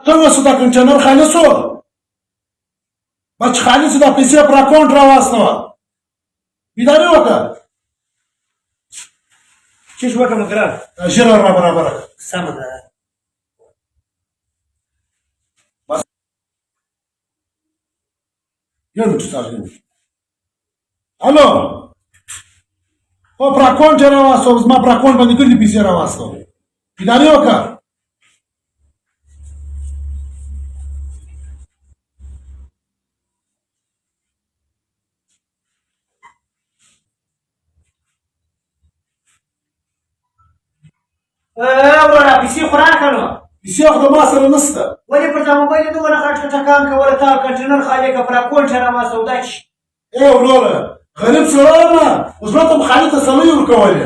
څنګه شو دا کنټینر خالي شو؟ بچ خالي شو دا پیسې پر اکاونټ راواستوه. بیداري وکړه. څه شو وکړم ګران؟ ژر را برابره کړه. سمه ده. یو منټ استاد. الو او پر اکاونټ راواستوه. زما پر اکاونټ باندې ګرځي پیسې راواستوه. بیداري وکړه. وروره پیسې خو راکړه نو. پیسې خو د ما سره نشته. ولې پر تا موبایل یې دومره غټ ټکان کوله؟ تا کنټینر خالي کړه پر اکاونټ یې راواستو. دا چې ای وروره غریب سړی یم اوس ما ته م خالي تسلۍ ورکولې.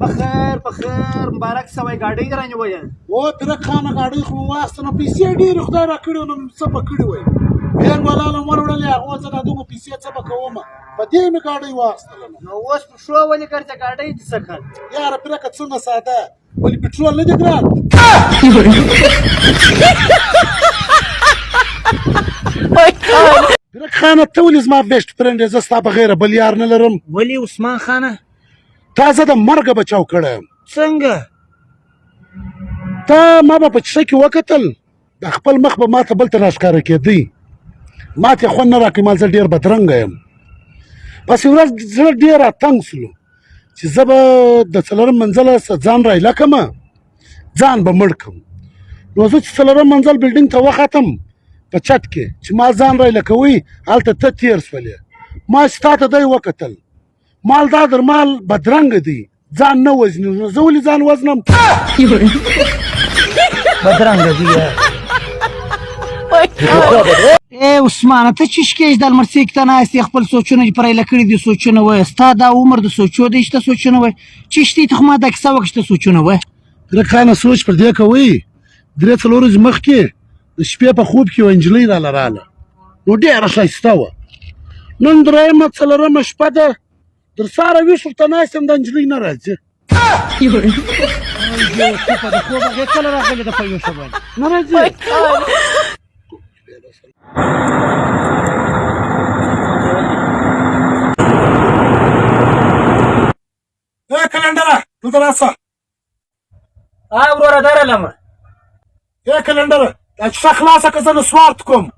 بخیر بخیر مبارک سوی ګاډۍ دې رانیولې. او ترک خانه ګاډۍ خو مې واخیسته نو پیسې ډېرې خدای راکړې نو څه به کړي وی. بېنګ والا له مور وړلې هغه زه دا دغو پیسې څه به کومه په دې مې ګاډۍ واخیستله. نو اوس په شو ولې ګرځه ګاډۍ دې څه کړ؟ یاره پرېکه څونه ساده ولې پټرول نه دي ګران. ترک خانه ته ولې زما بیسټ فرینډ یې؟ زه ستا بغیره بل یار نه لرم. ولې عثمان خانه؟ تا زه د مرګه بچاو کړی یم. څنګه؟ تا ما به په کیسه کې وکتل د خپل مخ به ما ته بل ته راښکاره کېدی. ما ته یې خوند نه راکوي. ما زه ډېر بدرنګه یم. پس یوه ورځ زړه ډېر راتنګ سلو چې زه به د څلورم منزله ځان رایله کړمه ځان به مړ کړم. نو زه چې څلورم منزل بلډینګ ته وختم په چت کې چې ما ځان رایله کوئ هلته ته تېر شولې. ما چې تا ته دی وکتل مالدار در مال بدرنګه دی ځان نه وزني. نو زه ولې ځان وزنم؟ بدرنګه دی. ای عثمانه ته چې شکېږ د لمرڅۍ کې ته ناست یې خپل سوچونه چې پرایله کړي دي سوچونه وایه. ستا دا عمر د سوچو دی چې ته سوچونه وایه. چې شتې ته خو ما دا کیسه وکړه چې ته سوچونه وایه. ترک خانه سوچ پر دې کوئ. درې څلور ورځې مخکې د شپې په خوب کې یوه نجلۍ راله راله نو ډېره ښایسته وه. نن درېیمه څلورمه شپه ده در ساره ویښ ورته ناست یم دا نجلۍ نه راځي. د خوب هغې کله راغلې ده په ویښه باندې؟ نه راځي. ای کلندره دلته راسه. وروره دا رالمه. ای کلندره دا کیسه خلاصه که زه نسوارت کوم.